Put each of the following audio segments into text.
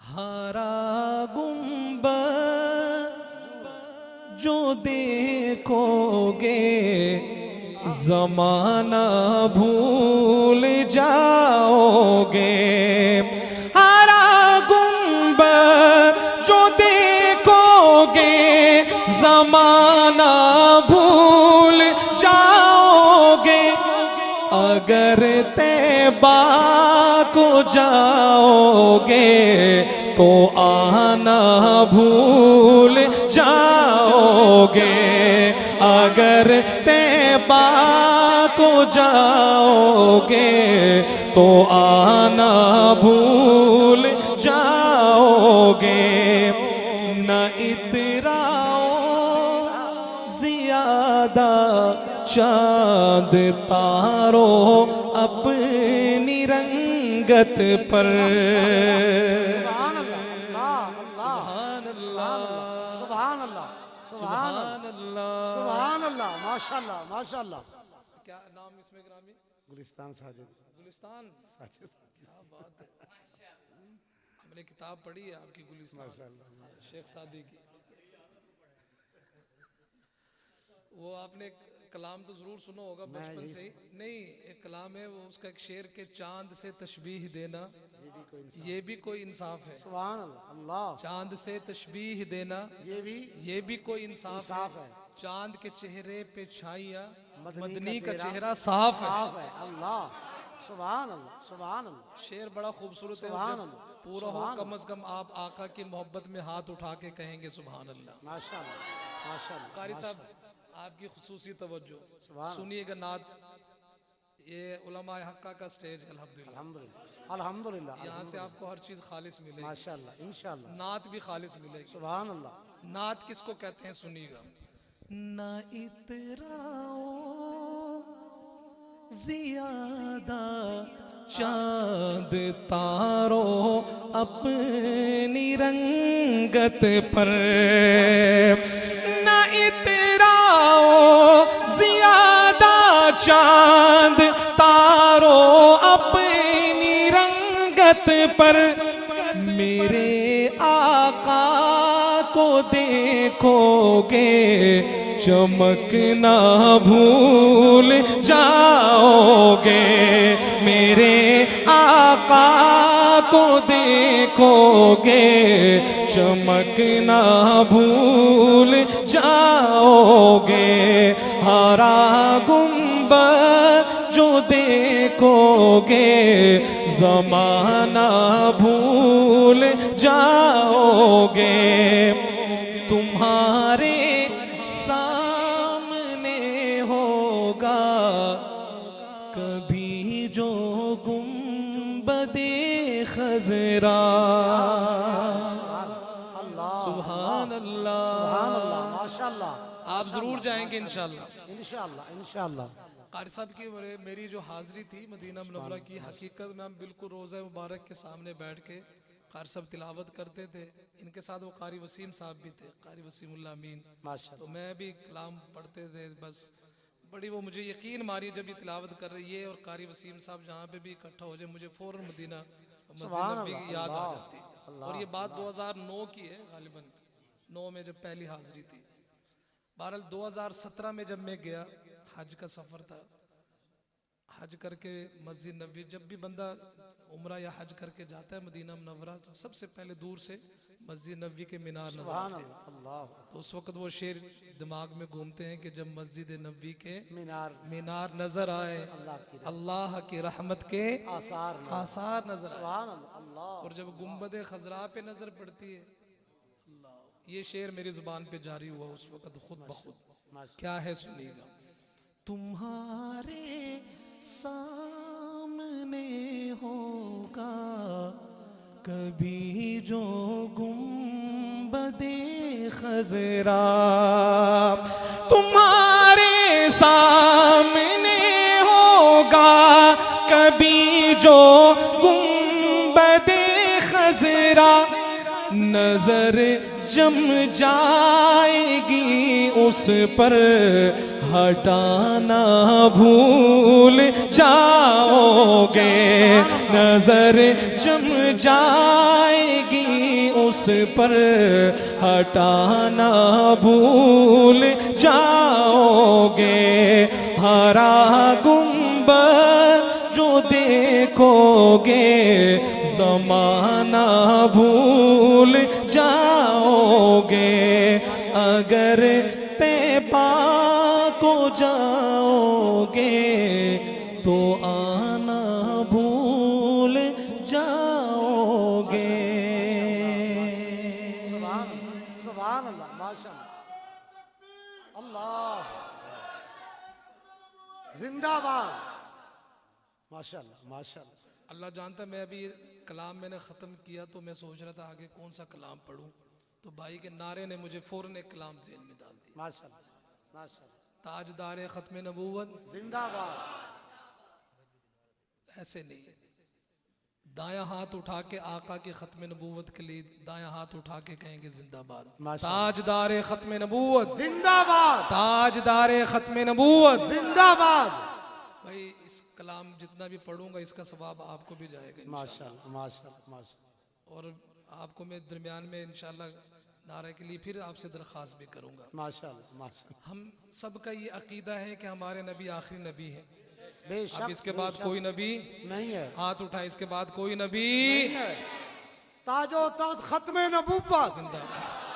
हरा गुंबद जो देखोगे ज़माना भूल जाओगे। हरा गुंबद जो देखोगे ज़माना भूल जाओगे। अगर तैबा को जाओगे तो आना भूल जाओगे। अगर तैबा को जाओगे तो आना भूल जाओगे। न इतराओ ज़ियादा चाँद तारो अपनी रंगत पर। माशाल्लाह माशाल्लाह। क्या नाम इसमें ग्रामी? गुलिस्तान साजिद। गुलिस्तान साजिद, क्या बात है। हमने किताब पढ़ी है आपकी गुलिस्तान शेख सादी की। वो आपने कलाम तो जरूर सुना होगा बचपन से ही। नहीं, एक कलाम है वो, उसका एक शेर के चांद से तशबीह देना ये भी कोई इंसाफ है। सुभान अल्लाह। चांद से तशबीह देना ये भी कोई इंसाफ है। चांद के चेहरे पे छाइया मदनी का चेहरा साफ है। अल्लाह सुभान अल्लाह सुभान अल्लाह। शेर बड़ा खूबसूरत है। पूरा हो कम से कम आप आका की मोहब्बत में हाथ उठा के कहेंगे सुभान अल्लाह। माशाल्लाह माशाल्लाह। कारी साहब आपकी खुसूसी तवज्जो सुनिएगा नात। ये उलमाए हक्का का स्टेज है। अल्हम्दुलिल्लाह अल्हम्दुलिल्लाह। यहाँ से आपको हर चीज खालिस मिलेगी माशाल्लाह इंशाल्लाह। नात भी खालिस मिलेगी। सुभान अल्लाह। नात किसको कहते हैं सुनिएगा। न इतराओ ज़ियादा चाँद तारो अपनी रंगत पर। न इतराओ ज़ियादा चाँद तारो अपनी रंगत पर। मेरे आका को देखोगे चमकना भूल जाओगे। मेरे आका को देखोगे चमकना भूल जाओगे। हरा गुंबद जो देखोगे ज़माना भूल जाओगे। तुम्हारे सामने होगा कभी जो गुंबदे खज़रा। सुभान अल्लाह माशाल्लाह। आप जरूर जाएंगे इंशाल्लाह इंशाल्लाह इंशाल्लाह। कारी साहब की मेरी जो हाजिरी थी मदीना मुनव्वरा की, हकीकत में हम बिल्कुल रोज़ा मुबारक के सामने बैठ के कारी साहब तिलावत करते थे। इनके साथ वो कारी वसीम साहब भी थे, कारी वसीमुल्लाह अमीन। तो मैं भी कलाम पढ़ते थे। बस बड़ी वो मुझे यकीन मारी जब ये तिलावत कर रही है और कारी वसीम साहब जहाँ पे भी इकट्ठा हो जाए मुझे फ़ौरन मदीना मस्जिद नबी की याद आ जाती। और ये बात 2009 की है, गालिबन 9 में जब पहली हाजिरी थी। बहरहाल 2017 में जब मैं गया, हज का सफ़र था, हज करके मस्जिद नबी, जब भी बंदा उम्रा या हज करके जाता है मदीना मुनव्वरा तो सबसे पहले दूर से मस्जिद नबी के मीनार नजर आते हैं। तो उस वक्त वो शेर दिमाग में घूमते हैं कि जब मस्जिद नबी के मीनार नजर आए अल्लाह की रहमत के आसार नजर आए। और जब गुंबद खजरा पे नजर पड़ती है, ये शेर मेरी जुबान पे जारी हुआ उस वक्त खुद ब खुद। क्या है सुनिएगा। तुम्हारे सामने होगा कभी जो गुंबदे खज़रा। तुम्हारे सामने होगा कभी जो गुंबदे खज़रा। नजर जम जाएगी उस पर हटाना भूल जाओगे। नजर जम जाएगी उस पर हटाना भूल जाओगे। हरा गुंबद जो देखोगे ज़माना भूल जाओगे। अगर तैबा को जाओगे तो आना भूल जाओगे। सुभान अल्लाह, माशाअल्लाह, अल्लाह जिंदाबाद, माशाअल्लाह माशाअल्लाह। अल्लाह जानता है, मैं अभी कलाम मैंने ख़त्म किया तो मैं सोच रहा था आगे कौन सा कलाम पढ़ूं, तो भाई के नारे ने मुझे फ़ौरन एक कलाम ज़हन में डाल दिया। माशाअल्लाह माशाअल्लाह, ताजदार ख़त्म नबूवत जिंदाबाद। ऐसे नहीं, दायां हाथ उठा के आका की ख़त्म नबूवत के लिए दायां हाथ उठा के कहेंगे जिंदाबाद। ताजदार ख़त्म नबूवत जिंदाबाद, ताजदार ख़त्म नबूवत जिंदाबाद। भाई इस कलाम जितना भी पढ़ूंगा इसका सवाब आपको भी जाएगा माशाअल्लाह माशाअल्लाह माशाअल्लाह, और आपको मैं दरमियान में इंशाल्लाह नारे के लिए फिर आपसे दरख्वास्त भी करूंगा। माशाअल्लाह माशाअल्लाह। हम सबका ये अकीदा है कि हमारे नबी आखिरी नबी है। बेशक, अब इसके बाद कोई नबी नहीं है, हाथ उठाए, इसके बाद कोई नबी ताजो ताज खत्मे नबूवत,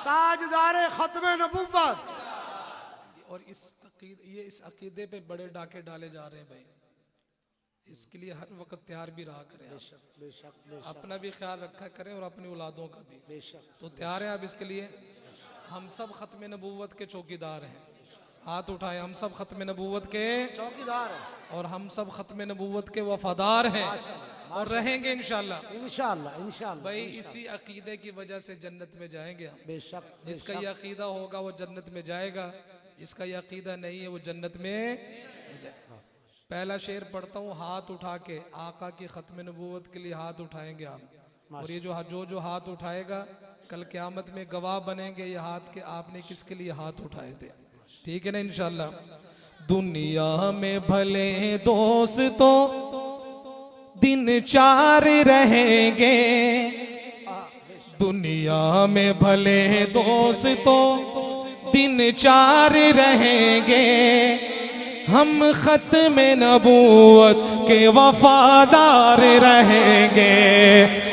ताजदारे खत्मे नबूवत। और इस अकीदे पे बड़े डाके डाले जा रहे हैं भाई, इसके लिए हर वक्त तैयार भी रहा करें। बेशक बेशक बेशक अपना भी ख्याल रखा करें और अपनी औलादों का भी। बेशक। तो तैयार हैं आप इसके लिए? हम सब खत्म नबूवत के चौकीदार हैं। हाथ उठाए, हम सब खत्म नबूवत के चौकीदार है, और हम सब खत्म नबूवत के वफादार हैं और रहेंगे इंशाल्लाह। इंशाअल्लाह इंशाअल्लाह। भाई इसी अकीदे की वजह से जन्नत में जाएंगे हम। बेशक, जिसका ये अकीदा होगा वो जन्नत में जाएगा, जिसका ये अकीदा नहीं है वो जन्नत में नहीं जाएगा। पहला शेर पढ़ता हूँ, हाथ उठा के आका की खत्म नबूवत के लिए हाथ उठाएंगे हम। और ये जो हाथ उठाएगा कल क़यामत में गवाह बनेंगे ये हाथ के आपने किसके लिए हाथ उठाए थे। ठीक है ना इंशाल्लाह। दुनिया में भले दोस्तों दिन चार रहेंगे, दुनिया में भले दोस्तों दिन चार रहेंगे। हम खत्म नबूवत के वफादार रहेंगे,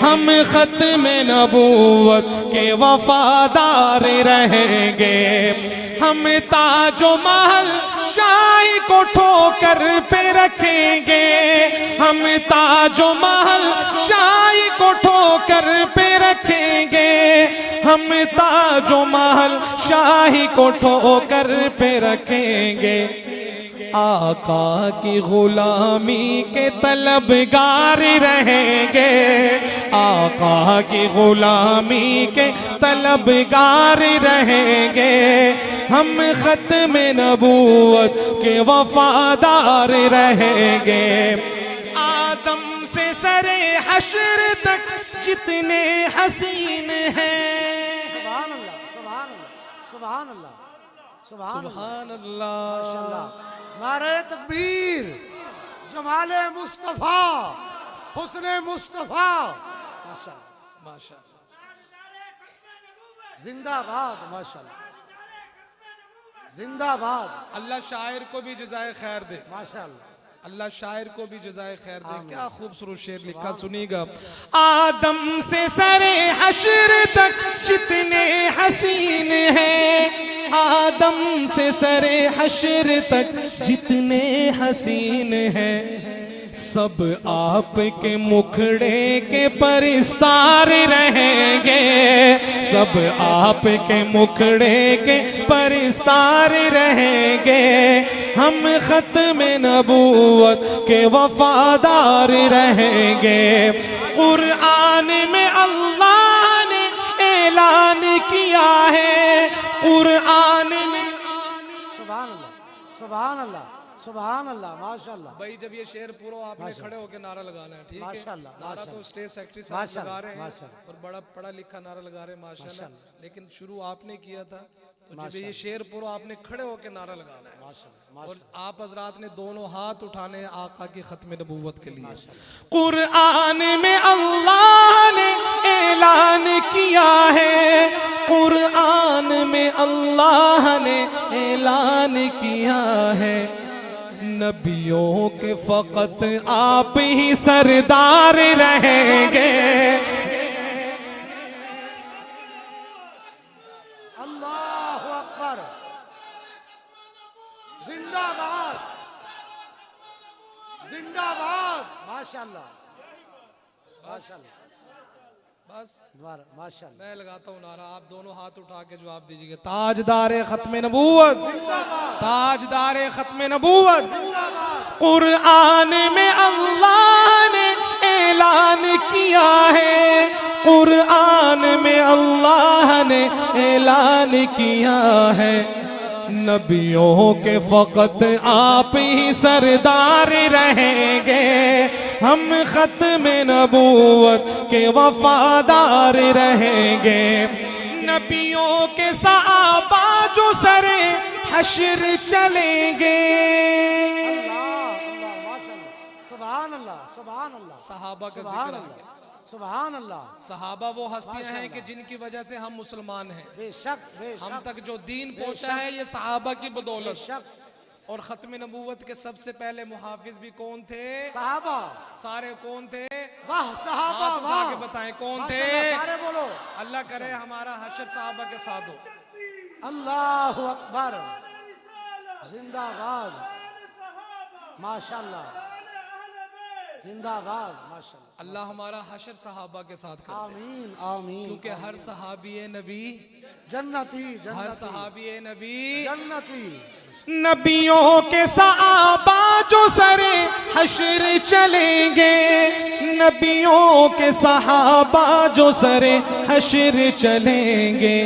हम खत्म नबूवत के वफादार रहेंगे। हम ताजो महल शाही को ठोकर पे रखेंगे, हम ताजो महल शाही को ठोकर पे रखेंगे। हम ताजो महल शाही को ठोकर पे रखेंगे। आका की गुलामी के तलबगार रहेंगे, आका की गुलामी के तलबगार रहेंगे। हम खत्म नबूवत के वफादार रहेंगे। आदम से सरे हश्र तक जितने हसीन हैं, सुभान अल्लाह सुभान अल्लाह सुभान अल्लाह सुभान सुभान अल्लाह। अल्लाह। नारे तकबीर, जमाले मुस्तफा, हुस्ने मुस्तफा, माशाअल्लाह माशाअल्लाह, जिंदाबाद, माशाअल्लाह जिंदाबाद। अल्लाह शायर को भी जज़ाए खैर दे, माशाअल्लाह, अल्लाह शायर को भी जज़ाए खैर दे। क्या खूबसूरत शेर लिखा, सुनिएगा। आदम से सरे हश्र तक जितने हसीन हैं, आदम से सरे हश्र तक जितने हसीन हैं। सब आपके मुखड़े के परिस्तार रहेंगे, सब आपके मुखड़े के परिस्तार रहेंगे। हम खत्म नबूवत के वफादार रहेंगे। कुरान में अल्लाह ने ऐलान किया है, कुरान में सुभान अल्लाह सुभान अल्लाह सुभान अल्लाह माशाल्लाह भाई जब ये शेर पूरा आपने खड़े होकर नारा लगाना है, ठीक है? माशाल्लाह, नारा तो माशाल्लाह। स्टेज सेक्रेटरी साहब माशाल्लाह, लगा रहे हैं माशाल्लाह। और बड़ा पढ़ा लिखा नारा लगा रहे हैं माशाल्लाह, लेकिन शुरू आपने किया था, तो जब ये माशाल्लाह। शेर पूरा आपने खड़े होकर नारा लगाना है माशाल्लाह और आप हजरात ने दोनों हाथ उठाने हैं आका की खत्म नबूवत के लिए। कुरान में अल्लाह ने ऐलान किया है, कुरान में अल्लाह ने ऐलान किया है, नबियों के फकत आप ही सरदार रहेंगे। अल्लाहु अकबर जिंदाबाद जिंदाबाद माशाल्लाह माशाल्लाह बस दोबारा माशाल्लाह मैं लगाता हूँ नारा, आप दोनों हाथ उठा के जवाब दीजिएगा। ताजदार खत्म नबूवत, ताजदार खत्म नबूवत। कुरान में अल्लाह ने ऐलान किया है, कुरान में अल्लाह ने ऐलान किया है, नबियों के फकत आप ही सरदार रहेंगे, हम खत्म नबूवत के वफादार रहेंगे। नबियों के सहाबा जो सरे हश्र चलेंगे। अल्लाह माशाल्लाह सुभान अल्लाह सुभान अल्लाह सहाबा का सुभान जिक्र आ अल्लाह गया। सुभान अल्लाह सहाबा वो हस्तियां हैं कि जिनकी वजह से हम मुसलमान हैं, बेशक हम बेशक तक जो दीन पहुंचा है ये सहाबा की बदौलत। बेशक और खत्म नबूवत के सबसे पहले मुहाफिज भी कौन थे? सहाबा सारे कौन थे? वाह सहाबा हाथ उठा वाह के बताएं कौन थे? माशाल्लाह, सारे बोलो अल्लाह करे हमारा हशर सहाबा के साथ हो। अल्लाहु अकबर जिंदाबाद माशाल्लाह जिंदाबाद माशाल्लाह अल्लाह हमारा हशर सहाबा के साथ करे, आमीन आमीन क्योंकि हर सहाबी नबी, जन्नती हर जन्नती सहाबी नबी जन्नती नबियों के सहाबा जो सरे हश्र चलेंगे, नबियों के सहाबा जो सरे हश्र चलेंगे,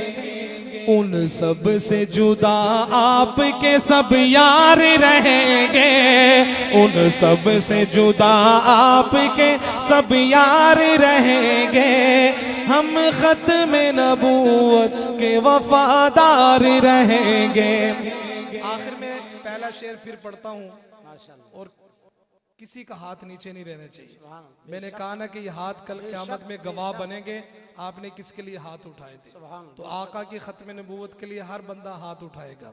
उन सब से जुदा आपके सब यार रहेंगे, उन सब से जुदा आपके सब यार रहेंगे, हम खत्म नबूवत के वफादार रहेंगे। आखिर में पहला शेर फिर पढ़ता हूँ, माशाल्लाह और किसी का हाथ नीचे नहीं रहना चाहिए। सुभान अल्लाह, मैंने कहा ना कि ये हाथ कल क़यामत में गवाह बनेंगे, आपने किसके लिए हाथ उठाए थे। सुभान तो आका की खत्म नबूवत के लिए हर बंदा हाथ उठाएगा।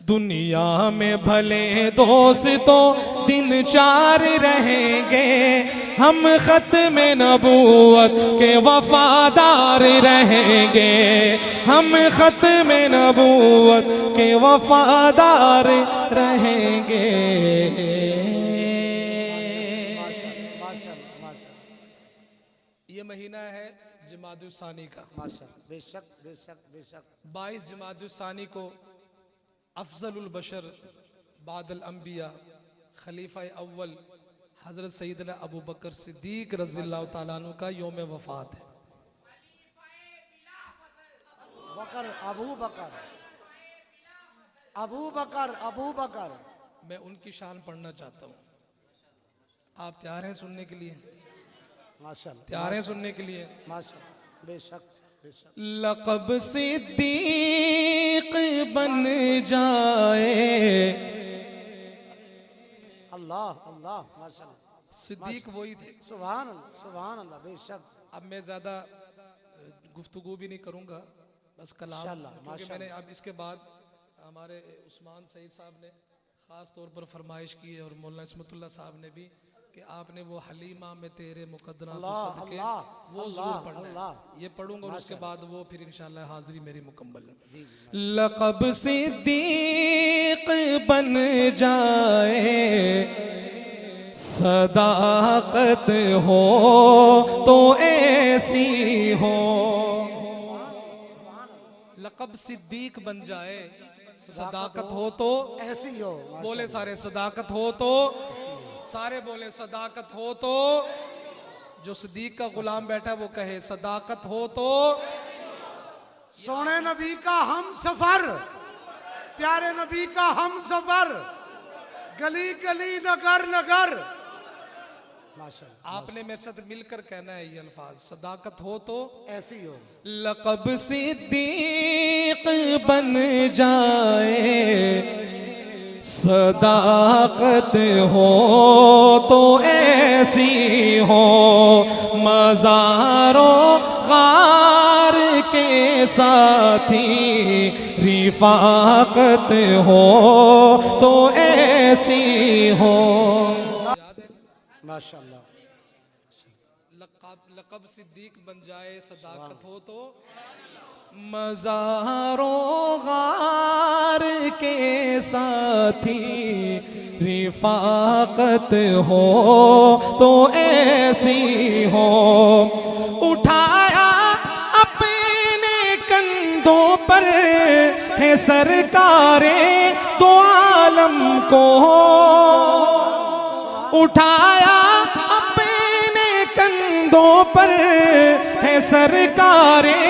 दुनिया में भले दोस्तों दिन चार रहेंगे, हम खत्म नबूवत के वफादार रहेंगे, हम खत्म नबूवत के वफादार रहेंगे। माशाल्लाह माशाल्लाह ये महीना है जमादुस्सानी का। माशाल्लाह बेशक बेशक बेशक 22 जमादुस्सानी को अफजलुल बशर बादल अंबिया खलीफा अव्वल हजरत सैयदना अबू बकर सिद्दीक रज़ियल्लाहु ताला अन्हु का यौम वफात है। बकर अबू बकर अबू बकर अबू बकर मैं उनकी शान पढ़ना चाहता हूँ। आप तैयार हैं सुनने के लिए? माशाल्लाह तैयार हैं सुनने के लिए? माशाल्लाह बेशक बेशक लक़ब सिद्दीक बन जाए, अल्लाह अल्लाह माशाल्लाह सिद्दीक वही थे। सुभान अल्लाह बेशक अब मैं ज़्यादा गुफ्तगू भी नहीं करूँगा, बस कलाम, माशाल्लाह, क्योंकि मैंने अब इसके बाद हमारे उस्मान सईद साहब ने ख़ास तौर पर फरमाइश की है और मौलाना इस्मतुल्लाह साहब ने भी कि आपने वो हलीमा में तेरे मुकद्दरा तो अल्लाह, सदके अल्लाह, वो ज़रूर अल्लाह, पढ़ना अल्लाह। है। ये पढ़ूंगा और उसके बाद वो फिर इंशाल्लाह हाजिरी मेरी मुकम्मल है। लक़ब सिद्दीक बन जाए, सदाकत हो तो ऐसी हो, लक़ब सिद्दीक बन जाए, सदाकत हो तो ऐसी हो बोले सारे, सदाकत हो तो सारे बोले, सदाकत हो तो जो सिद्दीक का गुलाम बैठा है वो कहे सदाकत हो तो। सोने नबी का हम सफर, प्यारे नबी का हम सफर, गली गली नगर नगर। माशाल्लाह, आपने मेरे साथ मिलकर कहना है ये अल्फाज, सदाकत हो तो ऐसे ही हो। लक़ब सिद्दीक बन जाए, सदाकत हो तो ऐसी हो, मज़ारों गार के साथी रिफाकत हो तो ऐसी हो। माशाल्लाह, लक़ब सिद्दीक बन जाए, सदाकत हो तो मज़ारों गार के साथी रिफाकत हो तो ऐसी हो। उठाया अपने कंधों पर है सरकारे दो आलम को, उठाया अपने कंधों पर है सरकारे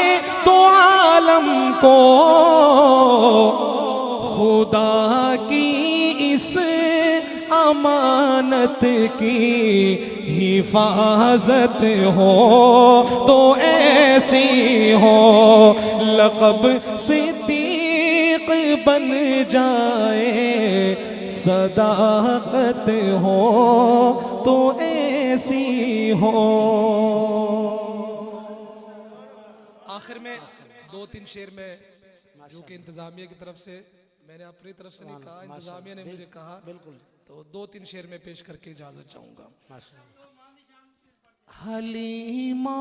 दो आलम को। खुदा की इस अमानत की हिफाजत हो तो ऐसी हो, लक़ब सिद्दीक बन जाए, सदाकत हो तो ऐसी हो। आखिर में 2-3 शेर में जो कि इंतजामिया की तरफ से, मैंने अपनी तरफ से नहीं कहा, इंतजामिया ने मुझे कहा, बिल्कुल। तो 2-3 शेर में पेश करके इजाजत चाहूंगा। हलीमा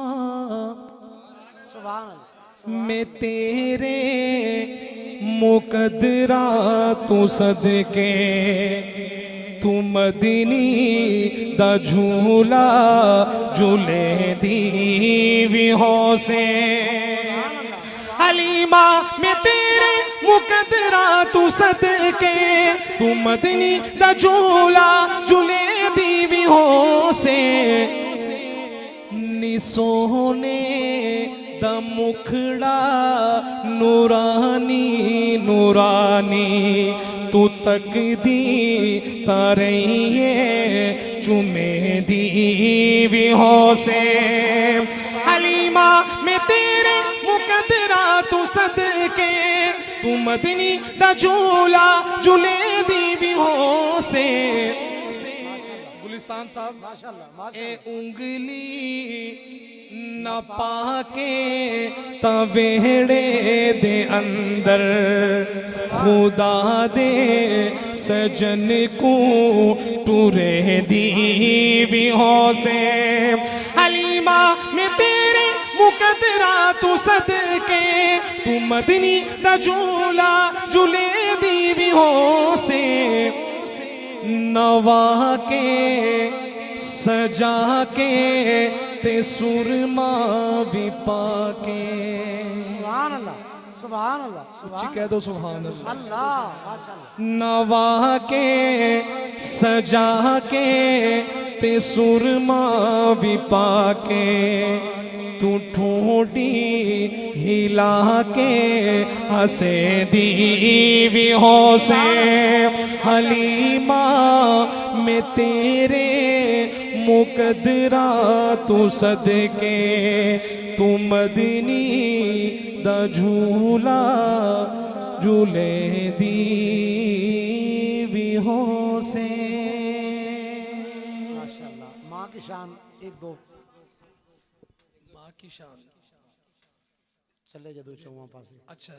सुभान अल्लाह, मैं तेरे मुकद्दरा तू सदके, तू मदनी दा झूला झूले दी विहो से। हलीमा मैं तेरे मुकद्दरा तू सदके, तू मदनी दा झूला झूले दी विहो से। नी सोने दा मुखड़ा नूरानी नूरानी, तू तकदी तारइए चुमे दी विहो से। हलीमा मैं तेरे मुकद्दरा तू सदके, तू मदनी दा झूला झूले दी विहो से। गुलिस्तान साहब, ए उंगली न पाके तवेड़े दे अंदर, खुदा दे सजन को टूरे दी विहो से। हलीमा मैं तेरे मुकद्दरा तू सदके, तू मदनी दा झूला झूले दी विहो से। नवा के सजा के ते सुरमा भी पाके। सुभान अल्लाह, सुभान अल्लाह, सुभान कह दो सुभान अल्लाह। अल्लाह, माशाल्लाह। नवा के सजा के ते सुरमा भी पाके, तू ठूठी हिला के हंसे दी विहो से। हलीमा मैं तेरे मुकद्दरा तू सदके, तू मदनी दा झूला झूले दी विहो से। माशाल्लाह, माँ की शान। एक दो माँ की शान। चले जदू चौवा पासे। अच्छा,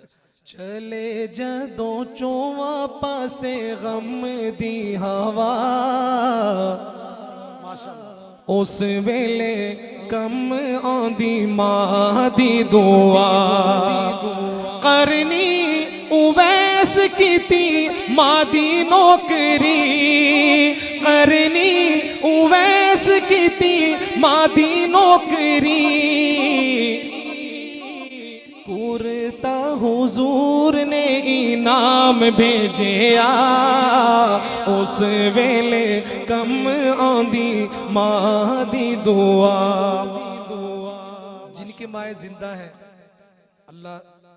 चले जदों चौवां पासे गम दी हवा, माशाल्लाह, उस वेले कम आंदी मां दी दुआ। करनी उवैस कीती मां दी नौकरी, करनी उवैस कीती मां दी नौकरी। कुरता हुजूर ने इनाम भेजिया, उस वेले कम आंदी मां दी दुआ। जिनकी माएँ जिंदा हैं, अल्लाह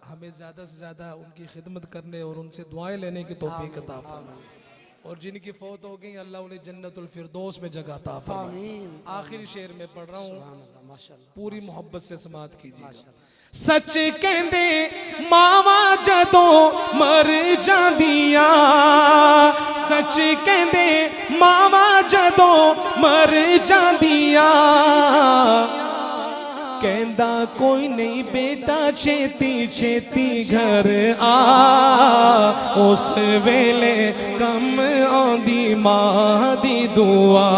हमें ज़्यादा से ज़्यादा उनकी खिदमत करने और उनसे दुआएं लेने की तौफीक अता फरमाए। और जिनकी फौत हो गई अल्लाह उन्हें जन्नतुल फिरदौस में जगह अता फरमाए। आमीन। आखिरी शेर में पढ़ रहा हूँ, माशाअल्लाह पूरी मोहब्बत से समात कीजिए। सच कहंदे मावा जदों मर जांदिया, सच कहंदे मावा जदों मर जांदिया, कहंदा कोई नहीं बेटा छेती छेती घर आ, उस वेले कम आंदी मां दी दुआ,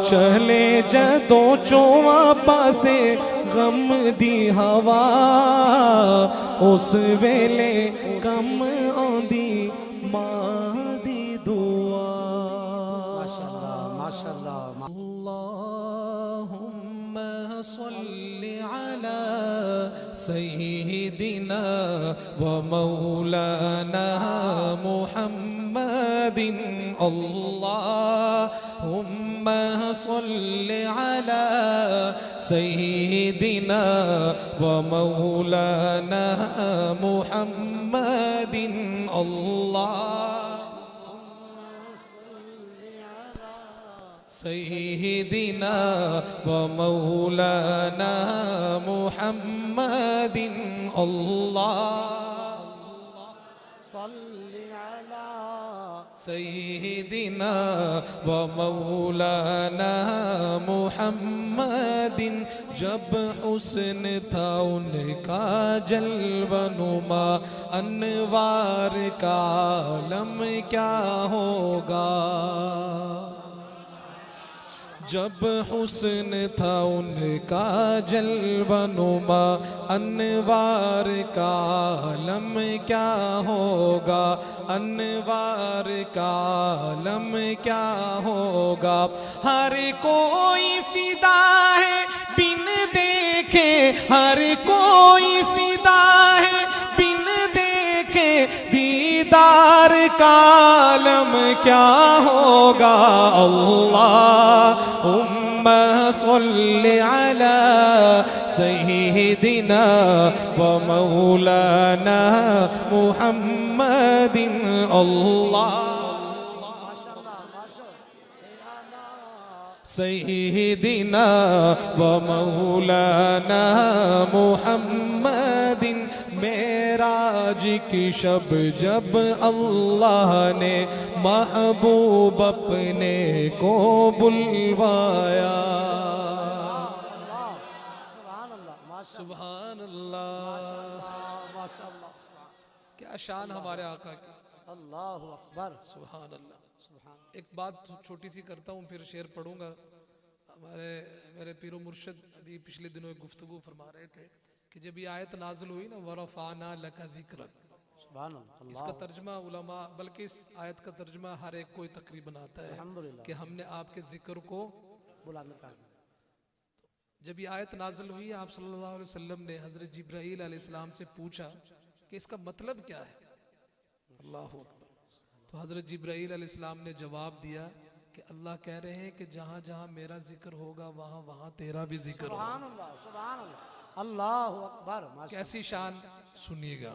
चले जदों चोवा पासे गम दी हवा, उस वेले कम आंदी मां दी दुआ। माशाअल्लाह माशाअल्लाह। अल्लाहुम्मा सल्लि अला सय्यिदिना व मौलाना मुहम्मदिन, अल्लाहुम्मा सल्लि अला सय्यिदिना व मौलाना मुहम्मदिन, सय्यिदिना व मौलाना मुहम्मदिन, सल्लि अला सय्यिदिना व मौलाना मुहम्मदिन। जब हुस्न था उनका जलवनुमा, अनवार का आलम क्या होगा। जब हुस्न था उनका जलवनुमा, अनवार का आलम क्या होगा, अनवार का आलम क्या होगा। हर कोई फिदा है बिन देखे, हर कोई फिदा है बिन देखे, दीदार का आलम क्या होगा। अल्लाहुम्मा सल्लि अला सय्यिदिना व मौलाना मुहम्मदिन, सय्यिदिना व मौलाना मुहम्मदिन। मेराज की शब जब अल्लाह ने महबूब अपने को बुलवाया, सुभान अल्लाह सुभान अल्लाह, माशाअल्लाह। क्या शान हमारे आका की, अल्लाहु अकबर। सुभान अल्लाह। सुभान एक बात छोटी सी करता हूँ फिर शेर पढ़ूंगा। मेरे पीरो मुर्शिद अभी पिछले दिनों एक गुफ्तगू फरमा रहे थे कि जब ये आयत नाजिल हुई ना, वरफ़ाना लका ज़िक्रक, सुभान अल्लाह। इसका तर्जमा उलमा, बल्कि इस आयत का तर्जमा हर एक कोई तकरीबन आता है अल्हम्दुलिल्लाह। कि हमने आपके जिक्र को बुलंद कर दिया। जब ये आयत नाजिल हुई, आप सल्लल्लाहु अलैहि वसल्लम ने हज़रत जिब्राईल अलैहिस्सलाम से पूछा कि इसका मतलब क्या है। अल्लाहु अकबर। तो हज़रत जिब्राईल अलैहिस्सलाम ने जवाब दिया कि अल्लाह कह रहे हैं कि जहाँ जहाँ मेरा जिक्र होगा वहाँ वहाँ तेरा भी जिक्र होगा। सुभान अल्लाह सुभान अल्लाह। अल्लाहु अकबर। माशाअल्लाह। कैसी शान, सुनिएगा।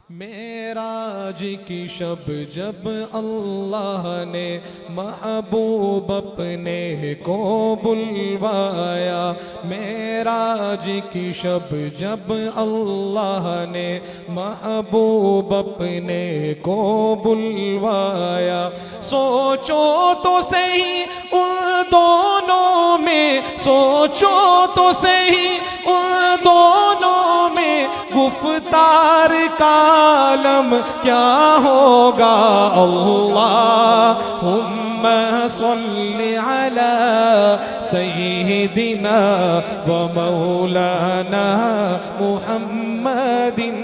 मेराज की शब जब अल्लाह ने महबूब अपने को बुलवाया, मेराज की शब जब अल्लाह ने महबूब अपने को बुलवाया, सोचो तो सही उन दोनों में, सोचो तो सही उन दोनों में गुफ्तार का आलम क्या होगा। अल्लाहुम्मा सल्लि अला सय्यिदिना व मौलाना मुहम्मदिन,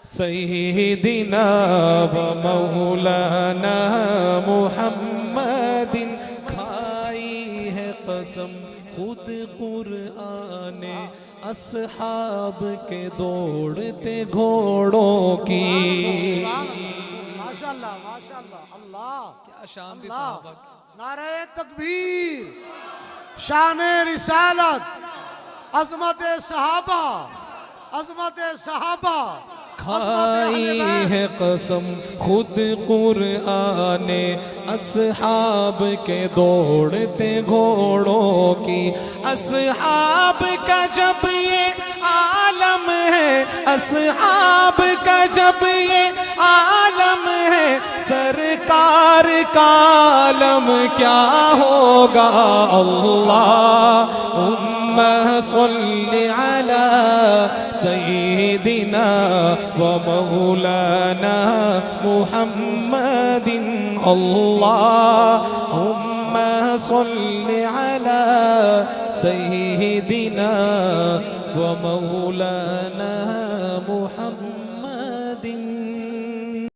सय्यिदिना व मौलाना मुहम्मदिन। खाई है कसम खुद कुरआन अस्हाब के दौड़ते घोड़ों की। माशाअल्लाह माशाअल्लाह। अल्लाह क्या शान थी अल्लाह। सहाबा की। नारे तकबीर, शान रिसालत, अजमत सहाबा, अजमत सहाबा। खाई है कसम खुद कुरआन अस्हाब के दौड़ते घोड़ों की। अस्हाब का जब ये आलम है, अस्हाब का जब ये आलम है, सरकार का आलम क्या होगा। अल्लाहुम्मा सल्लि अला सय्यिदिना व मौलाना मुहम्मदिन। अल्लाहुम्मा सल्लि अला सय्यिदिना व मौलाना मुहम्मद।